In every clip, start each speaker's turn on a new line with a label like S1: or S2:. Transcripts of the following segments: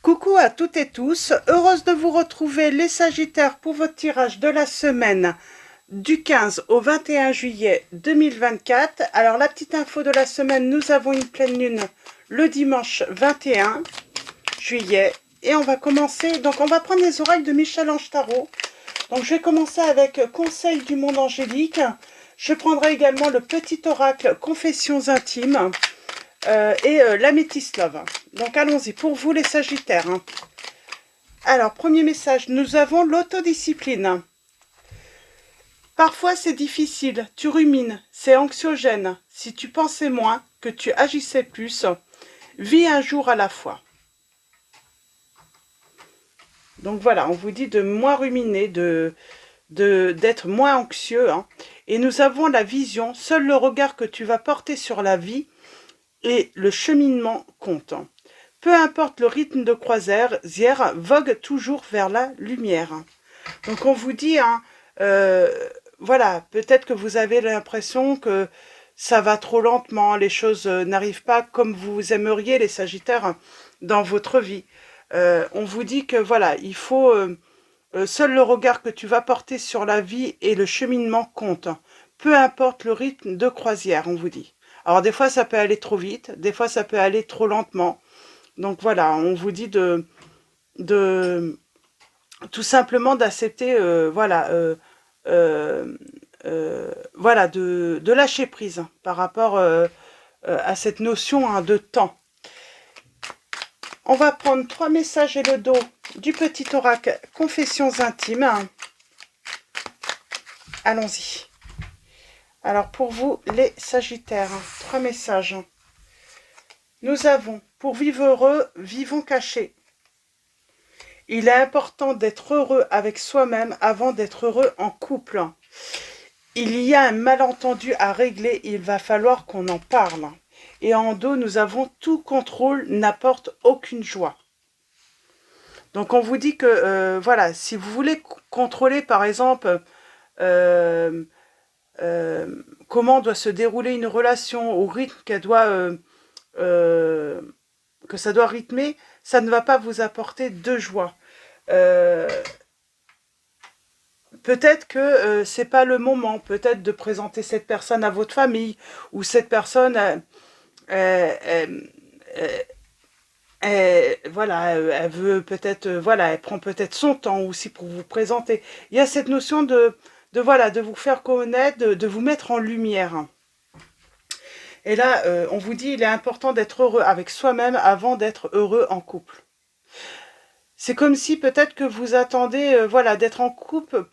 S1: Coucou à toutes et tous, heureuse de vous retrouver les Sagittaires pour votre tirage de la semaine du 15 au 21 juillet 2024. Alors la petite info de la semaine, nous avons une pleine lune le dimanche 21 juillet et on va commencer, donc on va prendre les oracles de Michel-Ange Tarot. Donc je vais commencer avec Conseil du monde angélique. Je prendrai également le petit oracle Confessions intimes. L'améthyste love. Donc allons-y, pour vous les Sagittaires. Alors, premier message, nous avons l'autodiscipline. Parfois c'est difficile, tu rumines, c'est anxiogène. Si tu pensais moins, que tu agissais plus, vis un jour à la fois. Donc voilà, on vous dit de moins ruminer, d'être moins anxieux. Et nous avons la vision, seul le regard que tu vas porter sur la vie et le cheminement compte. Peu importe le rythme de croisière, vogue toujours vers la lumière. Donc on vous dit, voilà, peut-être que vous avez l'impression que ça va trop lentement, les choses n'arrivent pas comme vous aimeriez, les Sagittaires, dans votre vie. On vous dit que voilà, il faut seul le regard que tu vas porter sur la vie et le cheminement compte. Peu importe le rythme de croisière, on vous dit. Alors des fois ça peut aller trop vite, des fois ça peut aller trop lentement. Donc voilà, on vous dit de tout simplement d'accepter, voilà, de lâcher prise par rapport à cette notion de temps. On va prendre 3 messages et le dos du petit oracle Confessions intimes. Allons-y. Alors pour vous les Sagittaires, 3 messages. Nous avons, pour vivre heureux, vivons cachés. Il est important d'être heureux avec soi-même avant d'être heureux en couple. Il y a un malentendu à régler, il va falloir qu'on en parle. Et en dos, nous avons tout contrôle n'apporte aucune joie. Donc on vous dit que, voilà, si vous voulez contrôler par exemple comment doit se dérouler une relation, au rythme qu'elle doit, que ça doit rythmer, ça ne va pas vous apporter de joie. Peut-être que c'est pas le moment, peut-être de présenter cette personne à votre famille, ou cette personne, voilà, elle veut peut-être, voilà, elle prend peut-être son temps aussi pour vous présenter. Il y a cette notion voilà, de vous faire connaître, de vous mettre en lumière. Et là, on vous dit, il est important d'être heureux avec soi-même avant d'être heureux en couple. C'est comme si peut-être que vous attendez, voilà, d'être en couple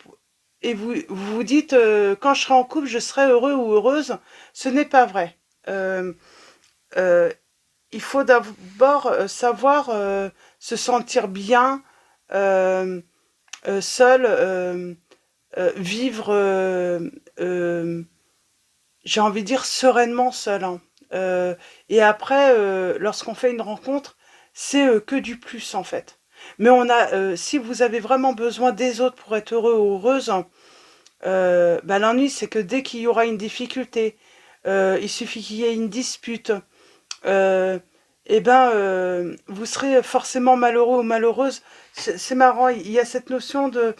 S1: et vous dites quand je serai en couple, je serai heureux ou heureuse. Ce n'est pas vrai. Il faut d'abord savoir se sentir bien seul, vivre, j'ai envie de dire sereinement seul. Et après, lorsqu'on fait une rencontre, c'est que du plus en fait. Mais on a, si vous avez vraiment besoin des autres pour être heureux ou heureuse, l'ennui c'est que dès qu'il y aura une difficulté, il suffit qu'il y ait une dispute, vous serez forcément malheureux ou malheureuse. C'est marrant, il y a cette notion de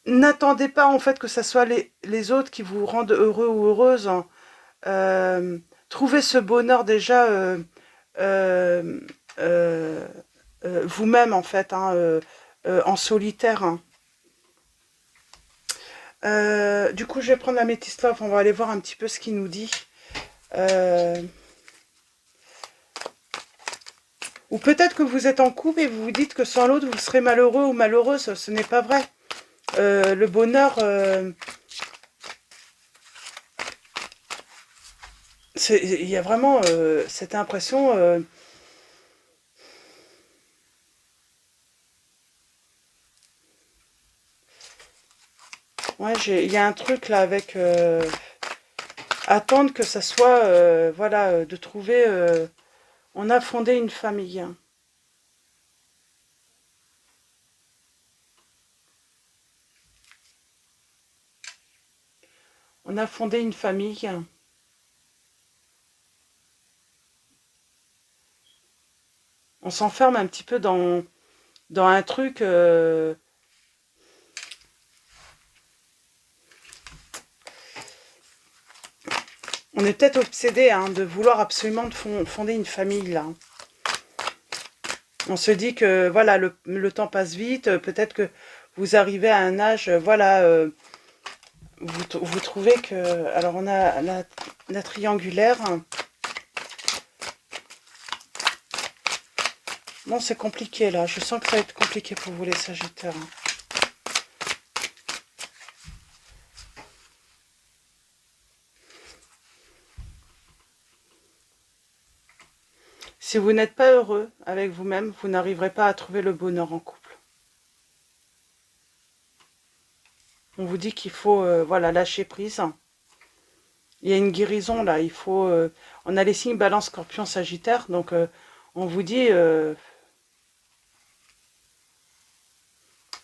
S1: n'attendez pas en fait que ce soit les autres qui vous rendent heureux ou heureuse. Trouvez ce bonheur déjà vous-même en fait, en solitaire. Du coup, je vais prendre la Métis Love, on va aller voir un petit peu ce qu'il nous dit. Ou peut-être que vous êtes en couple et vous vous dites que sans l'autre, vous serez malheureux ou malheureuse. Ce n'est pas vrai. Le bonheur, il y a vraiment cette impression... ouais, il y a un truc là avec... attendre que ça soit... voilà, de trouver... on a fondé une famille. On a fondé une famille. On s'enferme un petit peu dans un truc... On est peut-être obsédé hein, de vouloir absolument fonder une famille, là. On se dit que, voilà, le temps passe vite. Peut-être que vous arrivez à un âge, voilà... vous trouvez que... Alors, on a la triangulaire. Bon, c'est compliqué, là. Je sens que ça va être compliqué pour vous, les Sagittaires. Si vous n'êtes pas heureux avec vous-même, vous n'arriverez pas à trouver le bonheur en couple. On vous dit qu'il faut voilà, lâcher prise. Il y a une guérison, là. Il faut... on a les signes Balance, Scorpion, Sagittaire. Donc, on vous dit...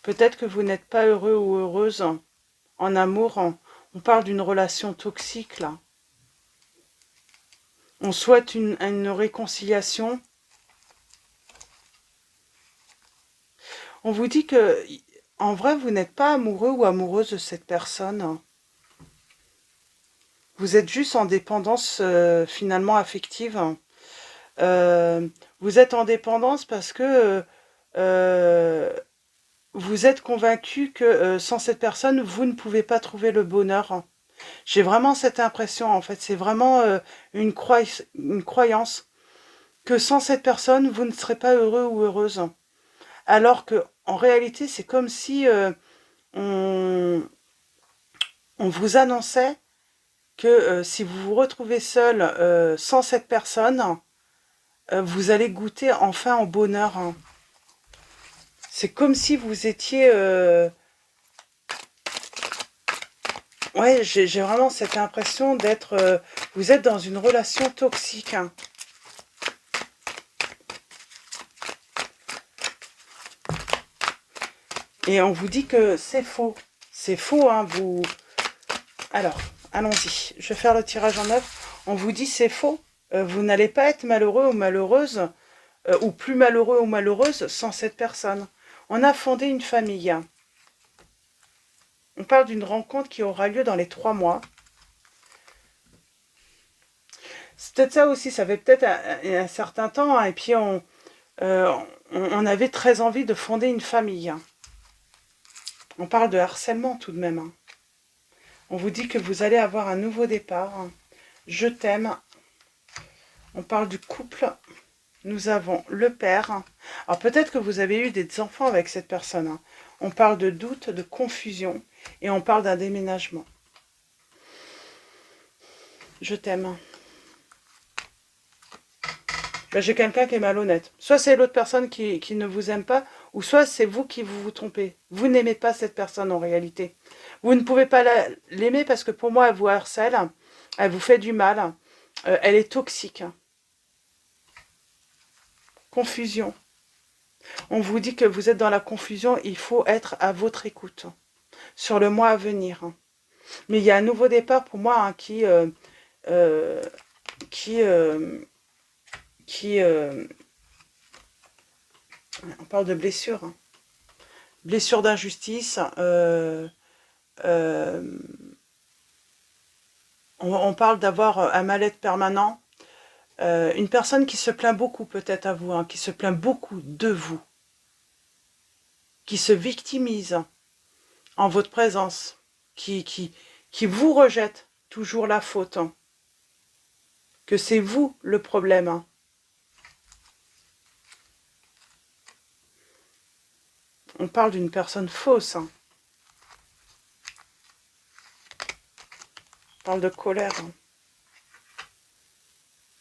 S1: peut-être que vous n'êtes pas heureux ou heureuse en amour. On parle d'une relation toxique, là. On souhaite une réconciliation. On vous dit que, en vrai, vous n'êtes pas amoureux ou amoureuse de cette personne. Vous êtes juste en dépendance finalement affective. Vous êtes en dépendance parce que vous êtes convaincu que sans cette personne, vous ne pouvez pas trouver le bonheur. J'ai vraiment cette impression, en fait. C'est vraiment une croyance que sans cette personne, vous ne serez pas heureux ou heureuse. Alors que, en réalité, c'est comme si on vous annonçait que si vous vous retrouvez seul sans cette personne, vous allez goûter enfin au bonheur. C'est comme si vous étiez... Ouais, j'ai vraiment cette impression d'être... vous êtes dans une relation toxique. Et on vous dit que c'est faux. C'est faux, hein, vous... Alors, allons-y. Je vais faire le tirage en neuf. On vous dit c'est faux. Vous n'allez pas être malheureux ou malheureuse, ou plus malheureux ou malheureuse sans cette personne. On a fondé une famille. On parle d'une rencontre qui aura lieu dans les 3 mois. C'est peut-être ça aussi, ça fait peut-être un certain temps, hein, et puis on avait très envie de fonder une famille. On parle de harcèlement tout de même. On vous dit que vous allez avoir un nouveau départ. Je t'aime. On parle du couple. Nous avons le père. Alors peut-être que vous avez eu des enfants avec cette personne. On parle de doute, de confusion. Et on parle d'un déménagement. Je t'aime. Ben, j'ai quelqu'un qui est malhonnête. Soit c'est l'autre personne qui ne vous aime pas, ou soit c'est vous qui vous trompez. Vous n'aimez pas cette personne en réalité. Vous ne pouvez pas l'aimer parce que pour moi, elle vous harcèle, elle vous fait du mal, elle est toxique. Confusion. On vous dit que vous êtes dans la confusion, il faut être à votre écoute sur le mois à venir. Mais il y a un nouveau départ pour moi hein, qui on parle de blessure. Blessure d'injustice. On parle d'avoir un mal-être permanent. Une personne qui se plaint beaucoup peut-être à vous, hein, qui se plaint beaucoup de vous. Qui se victimise en votre présence. Qui vous rejette toujours la faute. Hein. Que c'est vous le problème. Hein. On parle d'une personne fausse. Hein. On parle de colère. Hein.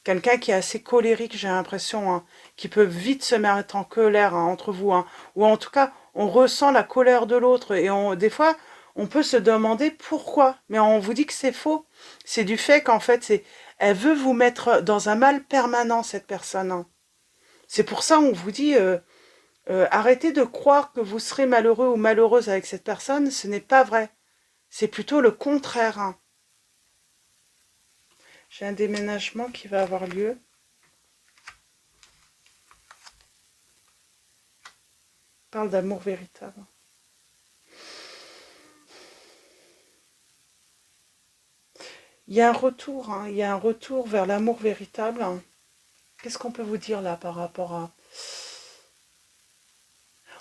S1: Quelqu'un qui est assez colérique, j'ai l'impression, hein, qui peut vite se mettre en colère hein, entre vous. Hein. Ou en tout cas, on ressent la colère de l'autre. Et des fois, on peut se demander pourquoi. Mais on vous dit que c'est faux. C'est du fait qu'en fait, elle veut vous mettre dans un mal permanent, cette personne. Hein. C'est pour ça on vous dit... arrêtez de croire que vous serez malheureux ou malheureuse avec cette personne, ce n'est pas vrai. C'est plutôt le contraire. Hein. J'ai un déménagement qui va avoir lieu. parle d'amour véritable. Il y a un retour, hein, il y a un retour vers l'amour véritable. Qu'est-ce qu'on peut vous dire là par rapport à...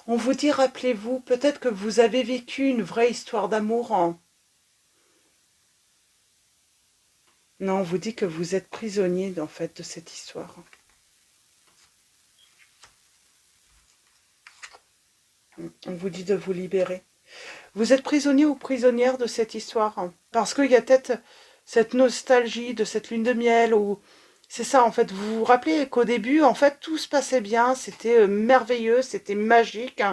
S1: On vous dit, rappelez-vous, peut-être que vous avez vécu une vraie histoire d'amour. Non, on vous dit que vous êtes prisonnier, en fait, de cette histoire. On vous dit de vous libérer. Vous êtes prisonnier ou prisonnière de cette histoire. Parce qu'il y a peut-être cette nostalgie de cette lune de miel. Ou c'est ça, en fait. Vous vous rappelez qu'au début, en fait, tout se passait bien. C'était merveilleux, c'était magique.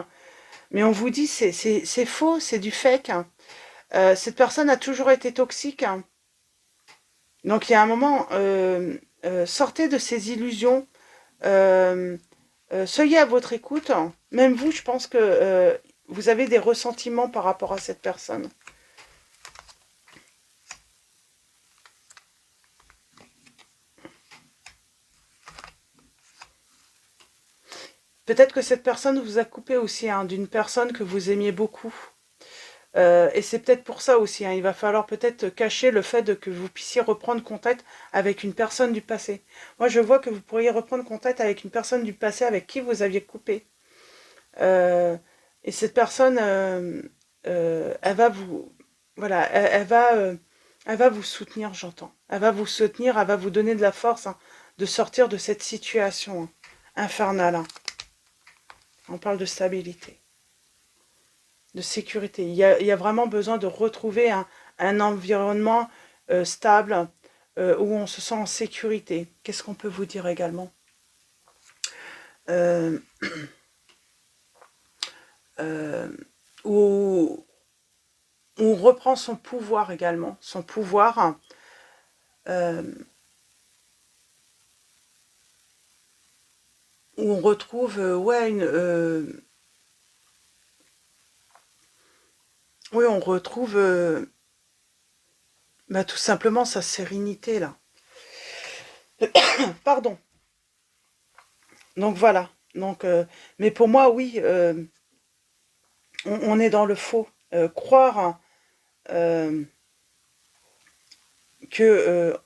S1: Mais on vous dit, c'est faux, c'est du fake. Cette personne a toujours été toxique. Donc il y a un moment, sortez de ces illusions, euh, soyez à votre écoute. Même vous, je pense que vous avez des ressentiments par rapport à cette personne. Peut-être que cette personne vous a coupé aussi hein, d'une personne que vous aimiez beaucoup. Et c'est peut-être pour ça aussi, hein, il va falloir peut-être cacher le fait que vous puissiez reprendre contact avec une personne du passé. Moi, je vois que vous pourriez reprendre contact avec une personne du passé avec qui vous aviez coupé. Et cette personne, elle va vous... Voilà, elle va vous soutenir, j'entends. Elle va vous soutenir, elle va vous donner de la force hein, de sortir de cette situation hein, infernale. Hein. On parle de stabilité. De sécurité. Il y a vraiment besoin de retrouver un environnement stable où on se sent en sécurité. Qu'est-ce qu'on peut vous dire également euh, où on reprend son pouvoir également. Son pouvoir où on retrouve ouais, oui, on retrouve bah, tout simplement sa sérénité là. Pardon. Donc voilà. Donc, mais pour moi, oui, on est dans le faux. Croire que...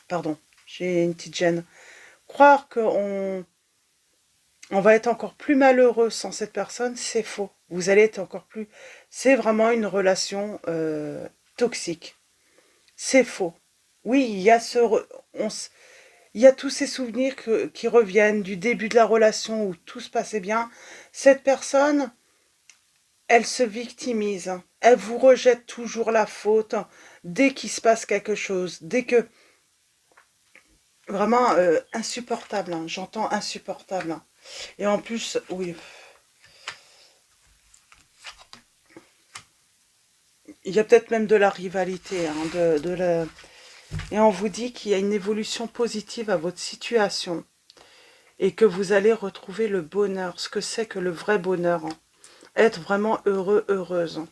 S1: pardon, j'ai une petite gêne. Croire qu'on on va être encore plus malheureux sans cette personne, c'est faux. Vous allez être encore plus... C'est vraiment une relation toxique. C'est faux. Oui, il y a il y a tous ces souvenirs qui reviennent du début de la relation où tout se passait bien. Cette personne, elle se victimise. Elle vous rejette toujours la faute dès qu'il se passe quelque chose. Dès que... Vraiment insupportable. Hein, j'entends insupportable. Hein. Et en plus, oui... Il y a peut-être même de la rivalité. Hein, Et on vous dit qu'il y a une évolution positive à votre situation. Et que vous allez retrouver le bonheur. Ce que c'est que le vrai bonheur. Hein. Être vraiment heureux, heureuse.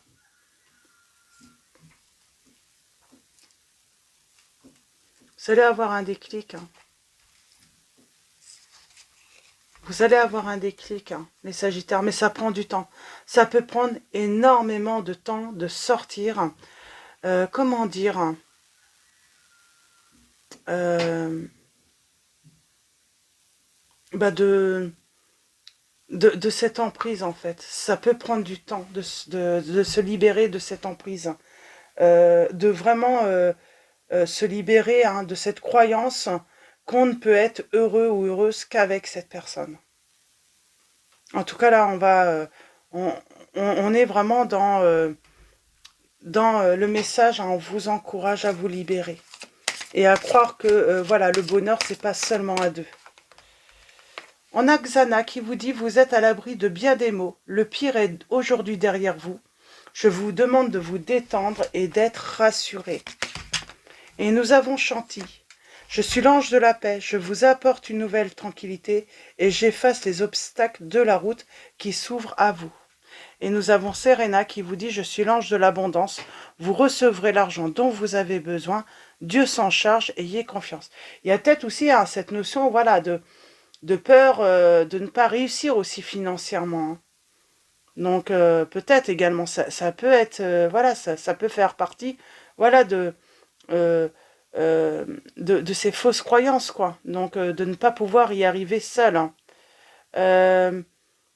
S1: Vous allez avoir un déclic. Hein. Vous allez avoir un déclic, hein, les Sagittaires, mais ça prend du temps. Ça peut prendre énormément de temps de sortir. Comment dire bah de cette emprise, en fait. Ça peut prendre du temps de se libérer de cette emprise. De vraiment se libérer hein, de cette croyance qu'on ne peut être heureux ou heureuse qu'avec cette personne. En tout cas, là, on est vraiment dans le message, hein, on vous encourage à vous libérer. Et à croire que, voilà, le bonheur, c'est pas seulement à deux. On a Xana qui vous dit, vous êtes à l'abri de bien des maux. Le pire est aujourd'hui derrière vous. Je vous demande de vous détendre et d'être rassuré. Et nous avons Chanty. Je suis l'ange de la paix, je vous apporte une nouvelle tranquillité et j'efface les obstacles de la route qui s'ouvrent à vous. Et nous avons Serena qui vous dit, je suis l'ange de l'abondance, vous recevrez l'argent dont vous avez besoin, Dieu s'en charge, ayez confiance. Il y a peut-être aussi hein, cette notion voilà, de peur de ne pas réussir aussi financièrement, hein. Donc peut-être également, ça peut être, voilà, ça peut faire partie, voilà, euh, de ces fausses croyances, quoi. Donc de ne pas pouvoir y arriver seul, hein. Euh,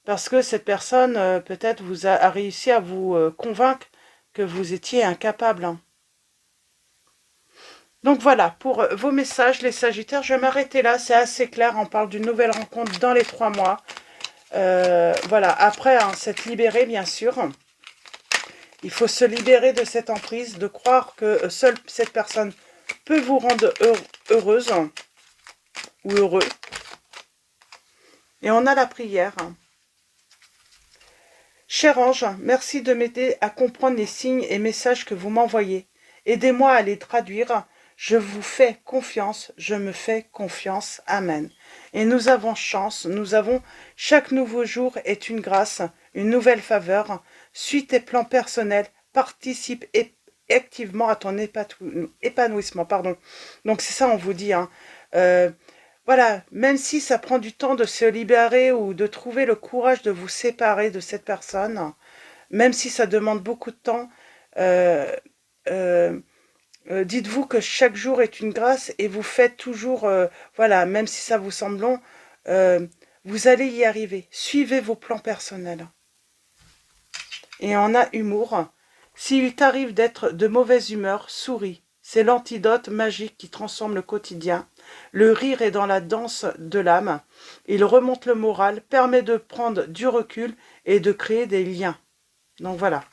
S1: Parce que cette personne, peut-être, a réussi à vous convaincre que vous étiez incapable, hein. Donc voilà, pour vos messages, les Sagittaires, je vais m'arrêter là, c'est assez clair, on parle d'une nouvelle rencontre dans les 3 mois. Voilà, après, hein, s'être libéré, bien sûr. Il faut se libérer de cette emprise, de croire que seule cette personne peut vous rendre heureuse ou heureux. Et on a la prière. Cher ange, merci de m'aider à comprendre les signes et messages que vous m'envoyez. Aidez-moi à les traduire. Je vous fais confiance, je me fais confiance. Amen. Et nous avons chance, chaque nouveau jour est une grâce, une nouvelle faveur. Suis tes plans personnels, participe activement à ton épanouissement. Pardon. Donc c'est ça, on vous dit, hein. Voilà, même si ça prend du temps de se libérer ou de trouver le courage de vous séparer de cette personne, même si ça demande beaucoup de temps, euh, euh, dites-vous que chaque jour est une grâce et vous faites toujours, voilà, même si ça vous semble long, euh, vous allez y arriver. Suivez vos plans personnels. Et on a humour. S'il t'arrive d'être de mauvaise humeur, souris. C'est l'antidote magique qui transforme le quotidien. Le rire est dans la danse de l'âme. Il remonte le moral, permet de prendre du recul et de créer des liens. Donc voilà,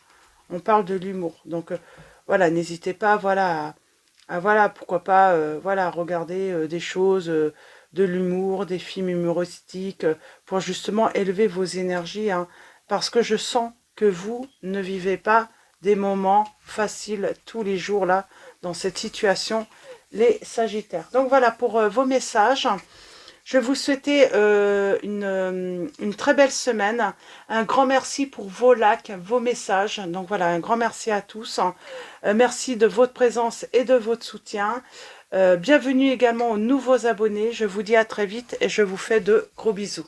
S1: on parle de l'humour. Donc voilà, n'hésitez pas, voilà, voilà, pourquoi pas, voilà, regarder des choses, de l'humour, des films humoristiques, pour justement élever vos énergies, hein, parce que je sens que vous ne vivez pas des moments faciles tous les jours là, dans cette situation, les Sagittaires. Donc voilà pour vos messages. Je vais vous souhaiter une très belle semaine. Un grand merci pour vos likes, vos messages. Donc voilà, un grand merci à tous. Merci de votre présence et de votre soutien. Bienvenue également aux nouveaux abonnés. Je vous dis à très vite et je vous fais de gros bisous.